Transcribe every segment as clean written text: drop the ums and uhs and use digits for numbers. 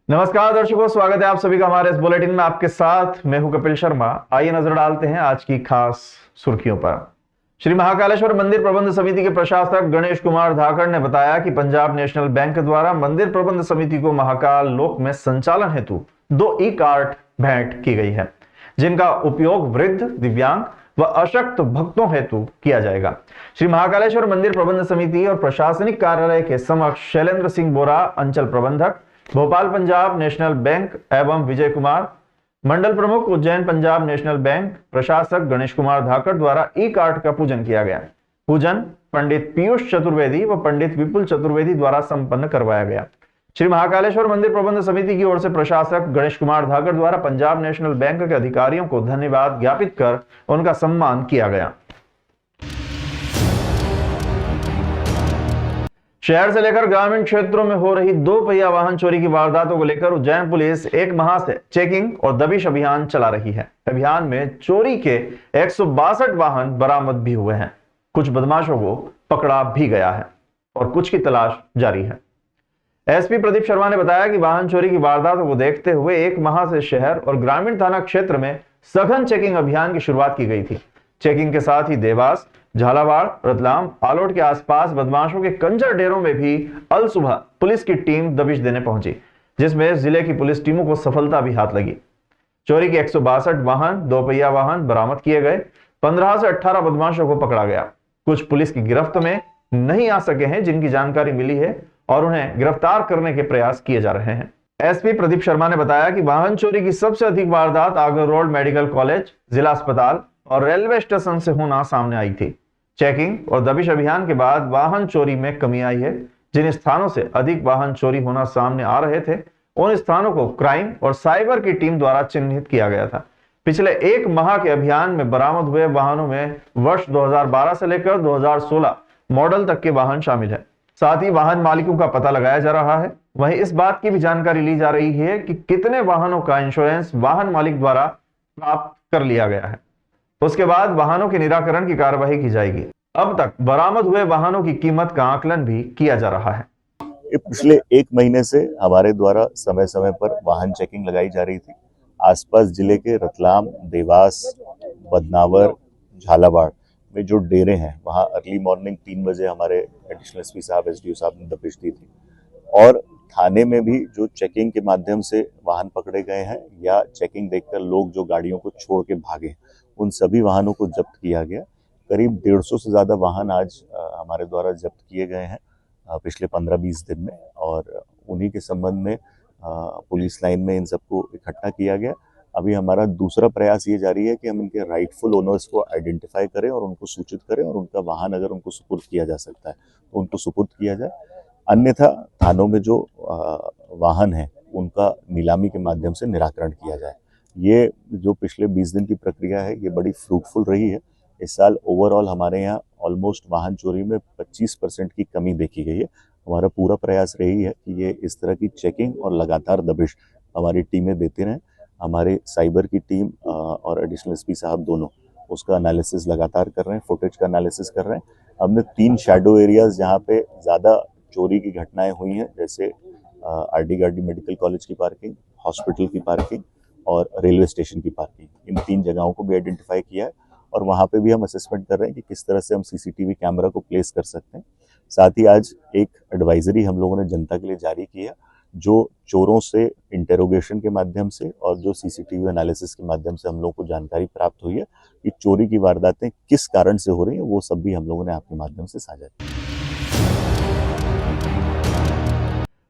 नमस्कार दर्शकों, स्वागत है आप सभी का हमारे इस बुलेटिन में। आपके साथ मैं हूं कपिल शर्मा। आइए नजर डालते हैं आज की खास सुर्खियों पर। श्री महाकालेश्वर मंदिर प्रबंध समिति के प्रशासक गणेश कुमार धाकड़ ने बताया कि पंजाब नेशनल बैंक द्वारा मंदिर प्रबंध समिति को महाकाल लोक में संचालन हेतु 2 ई कार्ट भेंट की गई है, जिनका उपयोग वृद्ध, दिव्यांग व अशक्त भक्तों हेतु किया जाएगा। श्री महाकालेश्वर मंदिर प्रबंध समिति और प्रशासनिक कार्यालय के समक्ष शैलेंद्र सिंह बोरा, अंचल प्रबंधक भोपाल पंजाब नेशनल बैंक एवं विजय कुमार, मंडल प्रमुख उज्जैन पंजाब नेशनल बैंक, प्रशासक गणेश कुमार धाकड़ द्वारा ई कार्ट का पूजन किया गया। पूजन पंडित पीयूष चतुर्वेदी व पंडित विपुल चतुर्वेदी द्वारा संपन्न करवाया गया। श्री महाकालेश्वर मंदिर प्रबंध समिति की ओर से प्रशासक गणेश कुमार धाकड़ द्वारा पंजाब नेशनल बैंक के अधिकारियों को धन्यवाद ज्ञापित कर उनका सम्मान किया गया। शहर से लेकर ग्रामीण क्षेत्रों में हो रही 2 पहिया वाहन चोरी की वारदातों को लेकर उज्जैन पुलिस 1 माह से चेकिंग और दबिश अभियान चला रही है। अभियान में चोरी के 162 वाहन बरामद भी हुए हैं। कुछ बदमाशों को पकड़ा भी गया है और कुछ की तलाश जारी है। एसपी प्रदीप शर्मा ने बताया कि वाहन चोरी की वारदातों को देखते हुए 1 माह से शहर और ग्रामीण थाना क्षेत्र में सघन चेकिंग अभियान की शुरुआत की गई थी। चेकिंग के साथ ही देवास, झालावाड़, रतलाम, आलोट के आसपास बदमाशों के कंजर डेरों में भी अल सुबह पुलिस की टीम दबिश देने पहुंची, जिसमें जिले की पुलिस टीमों को सफलता भी हाथ लगी। चोरी के 162 वाहन, 2 पहिया वाहन बरामद किए गए। 15 से 18 बदमाशों को पकड़ा गया। कुछ पुलिस की गिरफ्त में नहीं आ सके हैं, जिनकी जानकारी मिली है और उन्हें गिरफ्तार करने के प्रयास किए जा रहे हैं। एसपी प्रदीप शर्मा ने बताया कि वाहन चोरी की सबसे अधिक वारदात आगर रोड मेडिकल कॉलेज, जिला अस्पताल और रेलवे स्टेशन से होना सामने आई थी। चेकिंग और दबिश अभियान के बाद वाहन चोरी में कमी आई है। जिन स्थानों से अधिक वाहन चोरी होना सामने आ रहे थे, उन स्थानों को क्राइम और साइबर की टीम द्वारा चिन्हित किया गया था। पिछले 1 माह के अभियान में बरामद हुए वाहनों में वर्ष 2012 से लेकर 2016 मॉडल तक के वाहन शामिल है। साथ ही वाहन मालिकों का पता लगाया जा रहा है। वहीं इस बात की भी जानकारी ली जा रही है कि कितने वाहनों का इंश्योरेंस वाहन मालिक द्वारा प्राप्त कर लिया गया है। उसके बाद वाहनों के निराकरण की कार्यवाही की जाएगी। अब तक बरामद हुए वाहनों की कीमत का आकलन भी किया जा रहा है। पिछले 1 महीने से हमारे द्वारा समय समय पर वाहन चेकिंग लगाई जा रही थी। आसपास जिले के रतलाम, देवास, बदनावर, झालावाड़ में जो डेरे हैं, वहाँ अर्ली मॉर्निंग 3 बजे हमारे एडिशनल एसपी साहब, एसडीओ साहब ने दबिश दी थी। और थाने में भी जो चेकिंग के माध्यम से वाहन पकड़े गए हैं या चेकिंग देखकर लोग जो गाड़ियों को छोड़ के भागे, उन सभी वाहनों को जब्त किया गया। करीब 150 से ज़्यादा वाहन आज हमारे द्वारा जब्त किए गए हैं पिछले 15-20 दिन में, और उन्हीं के संबंध में पुलिस लाइन में इन सबको इकट्ठा किया गया। अभी हमारा दूसरा प्रयास ये जारी है कि हम इनके राइटफुल ओनर्स को आइडेंटिफाई करें और उनको सूचित करें, और उनका वाहन अगर उनको सुपुर्द किया जा सकता है तो उनको सुपुर्द किया जाए। अन्यथा थानों में जो वाहन है उनका नीलामी के माध्यम से निराकरण किया जाए। ये जो पिछले 20 दिन की प्रक्रिया है, ये बड़ी फ्रूटफुल रही है। इस साल ओवरऑल हमारे यहाँ ऑलमोस्ट वाहन चोरी में 25% की कमी देखी गई है। हमारा पूरा प्रयास रही है कि ये इस तरह की चेकिंग और लगातार दबिश हमारी टीमें देते रहें। हमारे साइबर की टीम और एडिशनल एसपी साहब दोनों उसका एनालिसिस लगातार कर रहे हैं, फुटेज का एनालिसिस कर रहे हैं। हमने 3 शैडो एरियाज जहाँ पे ज़्यादा चोरी की घटनाएं हुई हैं, जैसे आरडी गार्डी मेडिकल कॉलेज की पार्किंग, हॉस्पिटल की पार्किंग और रेलवे स्टेशन की पार्किंग, इन 3 जगहों को भी आइडेंटिफाई किया है। और वहाँ पे भी हम असेसमेंट कर रहे हैं कि किस तरह से हम सीसीटीवी कैमरा को प्लेस कर सकते हैं। साथ ही आज एक एडवाइजरी हम लोगों ने जनता के लिए जारी किया, जो चोरों से इंटेरोगेशन के माध्यम से और जो सीसीटीवी एनालिसिस के माध्यम से हम लोगों को जानकारी प्राप्त हुई है कि चोरी की वारदातें किस कारण से हो रही हैं, वो सब भी हम लोगों ने आपके माध्यम से साझा की।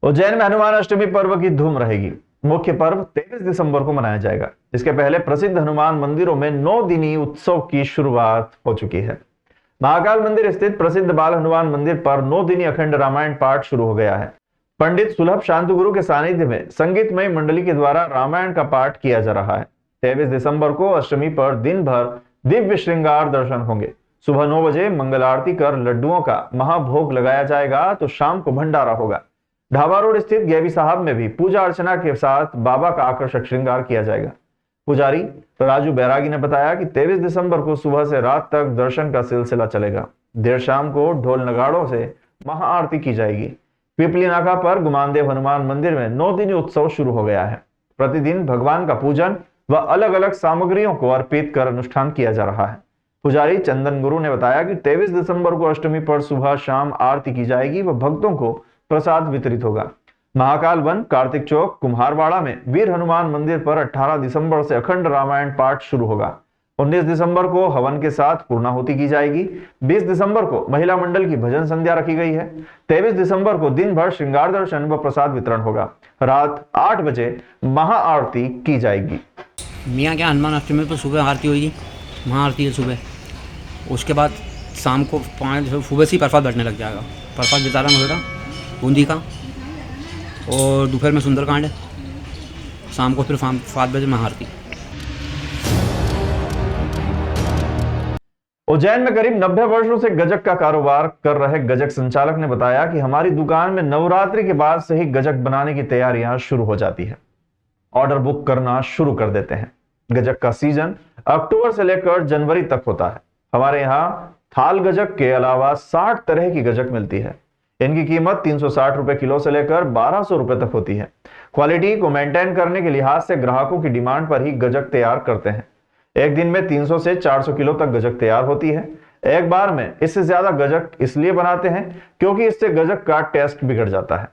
उज्जैन में हनुमान अष्टमी पर्व की धूम रहेगी। मुख्य पर्व 23 दिसंबर को मनाया जाएगा। इसके पहले प्रसिद्ध हनुमान मंदिरों में 9 दिनी उत्सव की शुरुआत हो चुकी है। महाकाल मंदिर स्थित प्रसिद्ध बाल हनुमान मंदिर पर 9 दिनी अखंड रामायण पाठ शुरू हो गया है। पंडित सुलभ शांतगुरु के सानिध्य में संगीतमय मंडली के द्वारा रामायण का पाठ किया जा रहा है। 23 दिसंबर को अष्टमी पर दिन भर दिव्य श्रृंगार दर्शन होंगे। सुबह 9 बजे मंगल आरती कर लड्डुओं का महाभोग लगाया जाएगा, तो शाम को भंडारा होगा। ढाबा रोड स्थित गैबी साहब में भी पूजा अर्चना के साथ बाबा का आकर्षक श्रृंगार किया जाएगा। पुजारी राजू बैरागी ने बताया कि 23 दिसंबर को सुबह से रात तक दर्शन का सिलसिला चलेगा। देर शाम को ढोल नगाड़ों से महाआरती की जाएगी। पिपली नाका पर गुमानदेव हनुमान मंदिर में 9 दिनी उत्सव शुरू हो गया है। प्रतिदिन भगवान का पूजन व अलग अलग सामग्रियों को अर्पित कर अनुष्ठान किया जा रहा है। पुजारी चंदन गुरु ने बताया कि 23 दिसंबर को अष्टमी पर सुबह शाम आरती की जाएगी व भक्तों को प्रसाद वितरित होगा। महाकाल वन, कार्तिक चौक, कुम्हारवाड़ा में वीर हनुमान मंदिर पर 18 दिसंबर से अखंड रामायण पाठ शुरू होगा। 19 दिसंबर को हवन के साथ पूर्णाहुति की जाएगी। 20 दिसंबर को महिला मंडल की भजन संध्या रखी गई है। 23 दिसंबर को दिन भर श्रृंगार दर्शन व प्रसाद वितरण होगा। रात 8 बजे महाआरती की जाएगी। मियाँ के हनुमान अष्टमी पर सुबह आरती होगी, महाआरती है सुबह। उसके बाद शाम को 5 सुबह से ही प्रसाद बैठने लग जाएगा। प्रसाद वितरण होगा बूंदी का, और दोपहर में सुंदरकांड है। शाम को फिर 7 बजे महाआरती। उज्जैन में करीब 90 वर्षों से गजक का कारोबार कर रहे गजक संचालक ने बताया कि हमारी दुकान में नवरात्रि के बाद से ही गजक बनाने की तैयारियां शुरू हो जाती है। ऑर्डर बुक करना शुरू कर देते हैं। गजक का सीजन अक्टूबर से लेकर जनवरी तक होता है। हमारे यहाँ थाल गजक के अलावा 60 तरह की गजक मिलती है। इनकी कीमत 360 रुपए किलो से लेकर 1200 रुपए तक होती है। क्वालिटी को मेंटेन करने के लिहाज से ग्राहकों की डिमांड पर ही गजक तैयार करते हैं। एक दिन में 300 से 400 किलो तक गजक तैयार होती है। एक बार में इससे ज्यादा गजक इसलिए बनाते हैं क्योंकि इससे गजक का टेस्ट बिगड़ जाता है।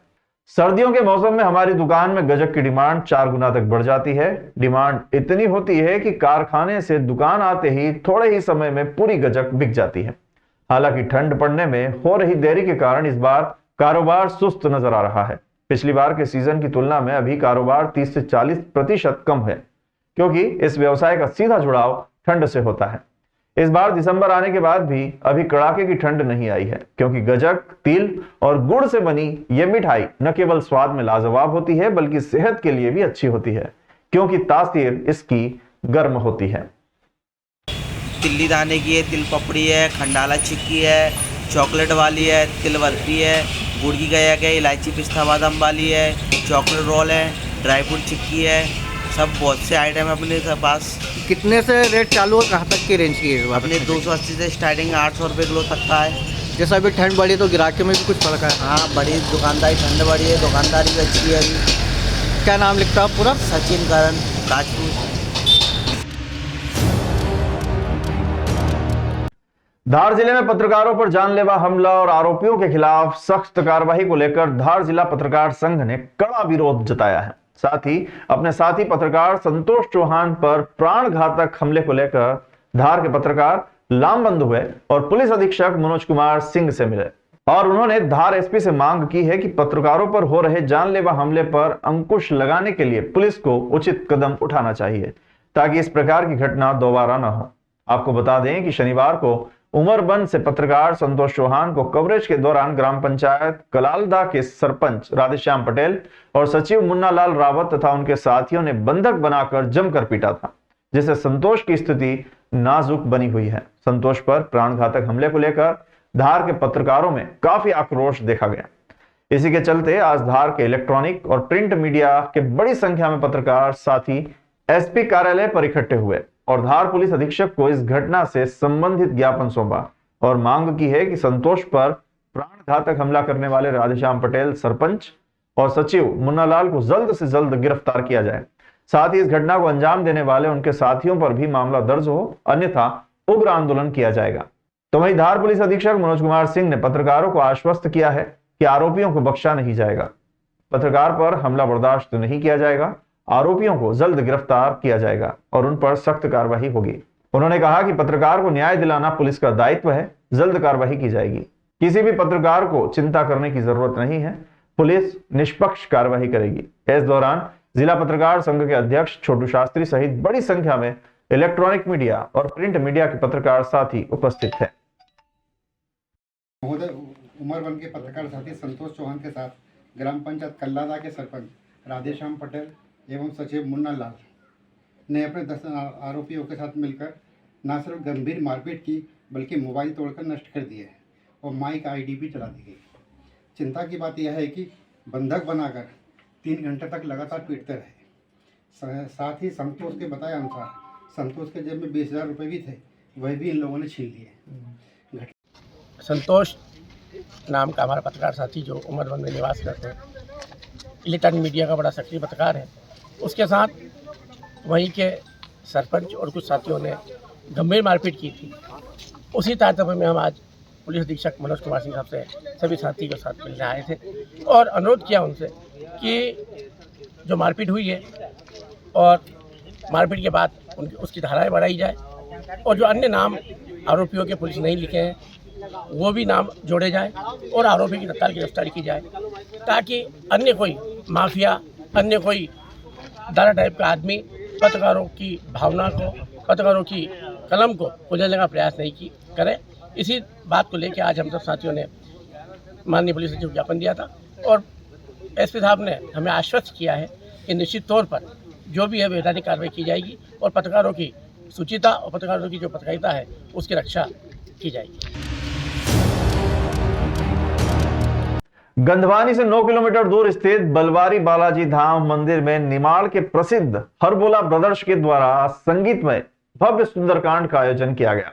सर्दियों के मौसम में हमारी दुकान में गजक की डिमांड 4 गुना तक बढ़ जाती है। डिमांड इतनी होती है कि कारखाने से दुकान आते ही थोड़े ही समय में पूरी गजक बिक जाती है। हालांकि ठंड पड़ने में हो रही देरी के कारण इस बार कारोबार सुस्त नजर आ रहा है। पिछली बार के सीजन की तुलना में अभी कारोबार 30 से 40% कम है, क्योंकि इस व्यवसाय का सीधा जुड़ाव ठंड से होता है। इस बार दिसंबर आने के बाद भी अभी कड़ाके की ठंड नहीं आई है, क्योंकि गजक, तिल और गुड़ से बनी ये मिठाई न केवल स्वाद में लाजवाब होती है बल्कि सेहत के लिए भी अच्छी होती है, क्योंकि तासीर इसकी गर्म होती है। तिल्ली दाने की है, तिल पपड़ी है, खंडाला चिक्की है, चॉकलेट वाली है, तिल बर्फी है, गुड़ की गयक है, इलायची पिस्ता बादाम वाली है, चॉकलेट रोल है, ड्राई फ्रूट चिक्की है, सब बहुत से आइटम है अपने पास। कितने से रेट चालू और कहाँ तक की रेंज की है? अपने 280 से स्टार्टिंग 800 रुपये किलो तक का है। जैसा अभी ठंड बढ़ी तो गिराके में भी कुछ फर्क है? हाँ, बड़ी दुकानदारी, ठंड बढ़ी है, दुकानदारी भी अच्छी है अभी। क्या नाम लिखता है पूरा? सचिन करण राजपूत। धार जिले में पत्रकारों पर जानलेवा हमला और आरोपियों के खिलाफ सख्त कार्रवाई को लेकर धार जिला पत्रकार संघ ने कड़ा विरोध जताया है। साथ ही अपने साथी पत्रकार संतोष चौहान पर प्राणघातक हमले को लेकर धार के पत्रकार लामबंद हुए और पुलिस अधीक्षक मनोज कुमार सिंह से मिले और उन्होंने धार एसपी से मांग की है कि पत्रकारों पर हो रहे जानलेवा हमले पर अंकुश लगाने के लिए पुलिस को उचित कदम उठाना चाहिए, ताकि इस प्रकार की घटना दोबारा न हो। आपको बता दें कि शनिवार को उमरबंद से पत्रकार संतोष चौहान को कवरेज के दौरान ग्राम पंचायत कलालदा के सरपंच राधेश्याम पटेल और सचिव मुन्ना लाल रावत तथा उनके साथियों ने बंधक बनाकर जमकर पीटा था, जिससे संतोष की स्थिति नाजुक बनी हुई है। संतोष पर प्राणघातक हमले को लेकर धार के पत्रकारों में काफी आक्रोश देखा गया। इसी के चलते आज धार के इलेक्ट्रॉनिक और प्रिंट मीडिया के बड़ी संख्या में पत्रकार साथी एसपी कार्यालय पर इकट्ठे हुए और धार पुलिस अधीक्षक को इस घटना से संबंधित ज्ञापन सौंपा और मांग की है कि संतोष पर प्राणघातक हमला करने वाले राधेश्याम पटेल सरपंच और सचिव मुन्नालाल को जल्द से जल्द गिरफ्तार किया जाए। साथ ही इस घटना को अंजाम देने वाले उनके साथियों पर भी मामला दर्ज हो, अन्यथा उग्र आंदोलन किया जाएगा। तो वहीं धार पुलिस अधीक्षक मनोज कुमार सिंह ने पत्रकारों को आश्वस्त किया है कि आरोपियों को बख्शा नहीं जाएगा। पत्रकार पर हमला बर्दाश्त नहीं किया जाएगा, आरोपियों को जल्द गिरफ्तार किया जाएगा और उन पर सख्त कार्रवाई होगी। उन्होंने कहा कि पत्रकार को न्याय दिलाना पुलिस का दायित्व है, जल्द कार्रवाई की जाएगी। किसी भी पत्रकार को चिंता करने की जरूरत नहीं है, पुलिस निष्पक्ष कार्रवाई करेगी। इस दौरान जिला पत्रकार संघ के अध्यक्ष छोटू शास्त्री सहित बड़ी संख्या में इलेक्ट्रॉनिक मीडिया और प्रिंट मीडिया के पत्रकार साथी उपस्थित थे। महोदय, उमरबंद के पत्रकार साथी संतोष चौहान के साथ ग्राम पंचायत कल्लादा के सरपंच राधेश्याम पटेल एवं सचिव मुन्ना लाल ने अपने 10 आरोपियों के साथ मिलकर न सिर्फ गंभीर मारपीट की बल्कि मोबाइल तोड़कर नष्ट कर दिए और माइक आईडी भी चला दी गई। चिंता की बात यह है कि बंधक बनाकर 3 घंटे तक लगातार पीटते रहे। साथ ही संतोष के बताए अनुसार संतोष के जेब में 20,000 रुपये भी थे, वह भी इन लोगों ने छीन लिए। संतोष नाम का हमारा पत्रकार साथी जो उमरवन में निवास करते हैं, इलेक्ट्रॉनिक मीडिया का बड़ा सक्रिय पत्रकार है, उसके साथ वहीं के सरपंच और कुछ साथियों ने गंभीर मारपीट की थी। उसी तारतम्य में हम आज पुलिस अधीक्षक मनोज कुमार सिंह साहब से सभी साथी के साथ मिलने आए थे और अनुरोध किया उनसे कि जो मारपीट हुई है और मारपीट के बाद उसकी धाराएं बढ़ाई जाए और जो अन्य नाम आरोपियों के पुलिस नहीं लिखे हैं वो भी नाम जोड़े जाए और आरोपी की तत्काल गिरफ्तारी की जाए, ताकि अन्य कोई माफिया, अन्य कोई दारा टाइप का आदमी पत्रकारों की भावना को, पत्रकारों की कलम को कुचलने का प्रयास नहीं करे। इसी बात को लेकर आज हम सब साथियों ने माननीय पुलिस सचिव को ज्ञापन दिया था और एसपी साहब ने हमें आश्वस्त किया है कि निश्चित तौर पर जो भी है वैधानिक कार्रवाई की जाएगी और पत्रकारों की शुचिता और पत्रकारों की जो पत्रकारिता है उसकी रक्षा की जाएगी। गंधवानी से 9 किलोमीटर दूर स्थित बलवारी बालाजी धाम मंदिर में निमाड़ के प्रसिद्ध हरबोला ब्रदर्स के द्वारा संगीतमय भव्य सुंदरकांड का आयोजन किया गया।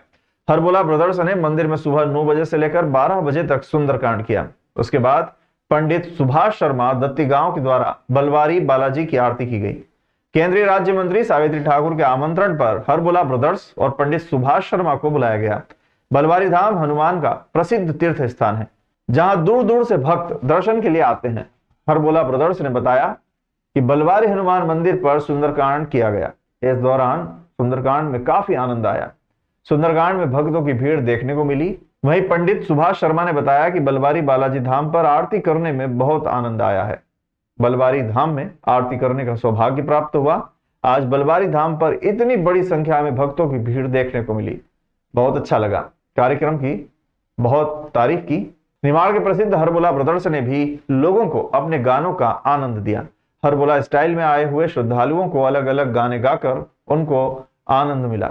हरबोला ब्रदर्स ने मंदिर में सुबह 9 बजे से लेकर 12 बजे तक सुंदरकांड किया। उसके बाद पंडित सुभाष शर्मा दत्ती गांव के द्वारा बलवारी बालाजी की आरती की गई। केंद्रीय राज्य मंत्री सावित्री ठाकुर के आमंत्रण पर हरबोला ब्रदर्स और पंडित सुभाष शर्मा को बुलाया गया। बलवारी धाम हनुमान का प्रसिद्ध तीर्थ स्थान है, जहां दूर दूर से भक्त दर्शन के लिए आते हैं। हरबोला ब्रदर्स ने बताया कि बलवारी हनुमान मंदिर पर सुंदरकांड किया गया। इस दौरान सुंदरकांड में काफी आनंद आया। सुंदरकांड में भक्तों की भीड़ देखने को मिली। वहीं पंडित सुभाष शर्मा ने बताया कि बलवारी बालाजी धाम पर आरती करने में बहुत आनंद आया है। बलवारी धाम में आरती करने का सौभाग्य प्राप्त हुआ। आज बलवारी धाम पर इतनी बड़ी संख्या में भक्तों की भीड़ देखने को मिली, बहुत अच्छा लगा। कार्यक्रम की बहुत तारीफ की। निमाड़ के प्रसिद्ध हरबोला ब्रदर्स ने भी लोगों को अपने गानों का आनंद दिया। हरबोला स्टाइल में आए हुए श्रद्धालुओं को अलग अलग गाने गाकर उनको आनंद मिला।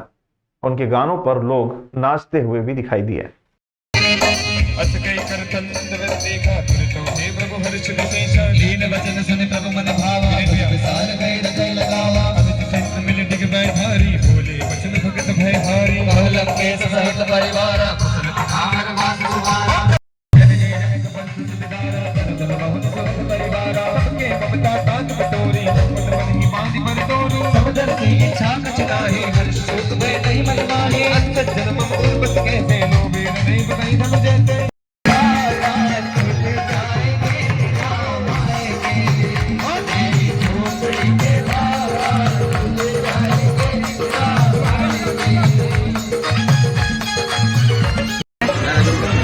उनके गानों पर लोग नाचते हुए भी दिखाई दिए।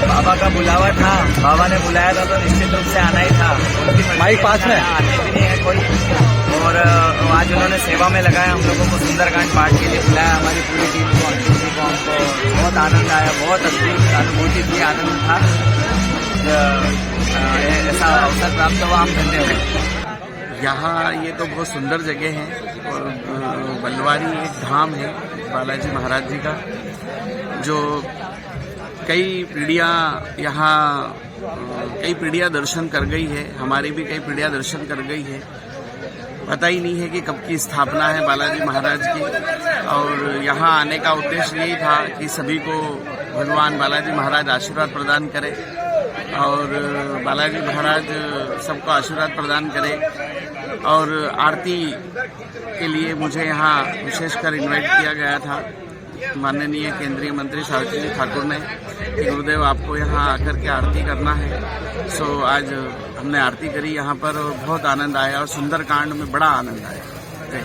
बाबा का बुलावा था, बाबा ने बुलाया था तो निश्चित रूप से आना ही था। माइक पास में आते भी नहीं है कोई, और आज उन्होंने सेवा में लगाया, हम लोगों को सुंदरकांड पाठ के लिए बुलाया, हमारी पूरी टीम को, हमको बहुत आनंद आया, बहुत अद्भुत अनुभूति थी, आनंद था। ऐसा अवसर प्राप्त हुआ, हम धन्य हुए। यहाँ ये तो बहुत सुंदर जगह है और बलवारी एक धाम है बालाजी महाराज जी का, जो कई पीढ़ियाँ दर्शन कर गई है, हमारी भी कई पीढ़ियाँ दर्शन कर गई है। पता ही नहीं है कि कब की स्थापना है बालाजी महाराज की, और यहाँ आने का उद्देश्य यही था कि सभी को भगवान बालाजी महाराज आशीर्वाद प्रदान करे और बालाजी महाराज सबको आशीर्वाद प्रदान करे। और आरती के लिए मुझे यहाँ विशेषकर इनवाइट किया गया था माननीय केंद्रीय मंत्री सावित्री ठाकुर ने कि गुरुदेव आपको यहाँ आकर के आरती करना है। सो आज हमने आरती करी यहाँ पर और बहुत आनंद आया और सुंदरकांड में बड़ा आनंद आया।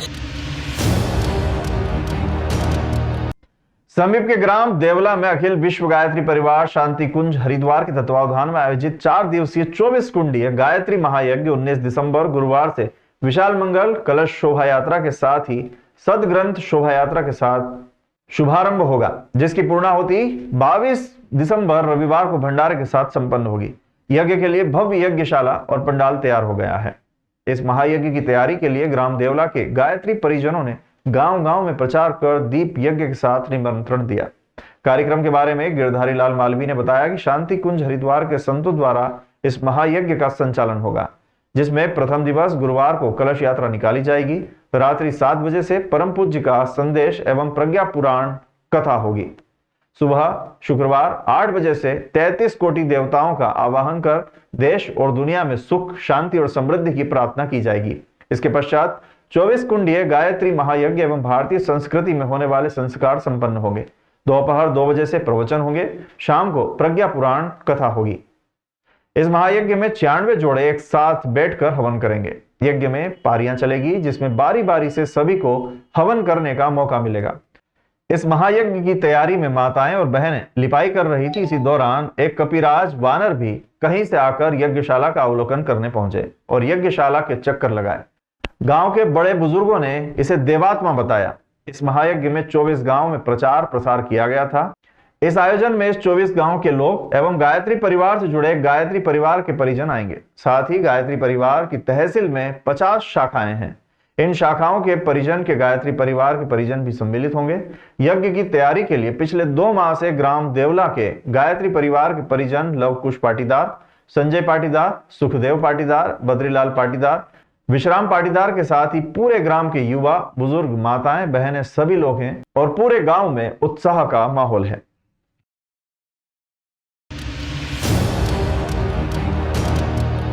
समीप के ग्राम देवला में अखिल विश्व गायत्री परिवार शांति कुंज हरिद्वार के तत्वावधान में आयोजित 4 दिवसीय 24 कुंडीय गायत्री महायज्ञ 19 दिसंबर गुरुवार से विशाल मंगल कलश शोभा यात्रा के साथ ही सदग्रंथ शोभा यात्रा के साथ शुभारंभ होगा, जिसकी पूर्णाहुति 22 दिसंबर रविवार को भंडारे के साथ संपन्न होगी। यज्ञ के लिए भव्य यज्ञशाला और पंडाल तैयार हो गया है। इस महायज्ञ की तैयारी के लिए ग्राम देवला के गायत्री परिजनों ने गांव-गांव में प्रचार कर दीप यज्ञ के साथ निमंत्रण दिया। कार्यक्रम के बारे में गिरधारी लाल मालवी ने बताया कि शांति कुंज हरिद्वार के संतों द्वारा इस महायज्ञ का संचालन होगा, जिसमें प्रथम दिवस गुरुवार को कलश यात्रा निकाली जाएगी। रात्रि 7 बजे से परम पूज्य का संदेश एवं प्रज्ञा पुराण कथा होगी। सुबह शुक्रवार 8 बजे से 33 कोटि देवताओं का आवाहन कर देश और दुनिया में सुख, शांति और समृद्धि की प्रार्थना की जाएगी। इसके पश्चात 24 कुंडीय गायत्री महायज्ञ एवं भारतीय संस्कृति में होने वाले संस्कार संपन्न होंगे। दोपहर 2 बजे से प्रवचन होंगे। शाम को प्रज्ञा पुराण कथा होगी। इस महायज्ञ में 96 जोड़े एक साथ बैठकर हवन करेंगे। यज्ञ में पारियां चलेगी, जिसमें बारी बारी से सभी को हवन करने का मौका मिलेगा। इस महायज्ञ की तैयारी में माताएं और बहनें लिपाई कर रही थी। इसी दौरान एक कपिराज वानर भी कहीं से आकर यज्ञशाला का अवलोकन करने पहुंचे और यज्ञशाला के चक्कर लगाए। गांव के बड़े बुजुर्गों ने इसे देवात्मा बताया। इस महायज्ञ में 24 गांव में प्रचार प्रसार किया गया था। इस आयोजन में इस 24 गांव के लोग एवं गायत्री परिवार से जुड़े गायत्री परिवार के परिजन आएंगे। साथ ही गायत्री परिवार की तहसील में 50 शाखाएं हैं। इन शाखाओं के परिजन के गायत्री परिवार के परिजन भी सम्मिलित होंगे। यज्ञ की तैयारी के लिए पिछले 2 माह से ग्राम देवला के गायत्री परिवार के परिजन लवकुश पाटीदार, संजय पाटीदार, सुखदेव पाटीदार, बद्रीलाल पाटीदार, विश्राम पाटीदार के साथ ही पूरे ग्राम के युवा, बुजुर्ग, माताएं, बहनें सभी लोग हैं और पूरे गांव में उत्साह का माहौल है।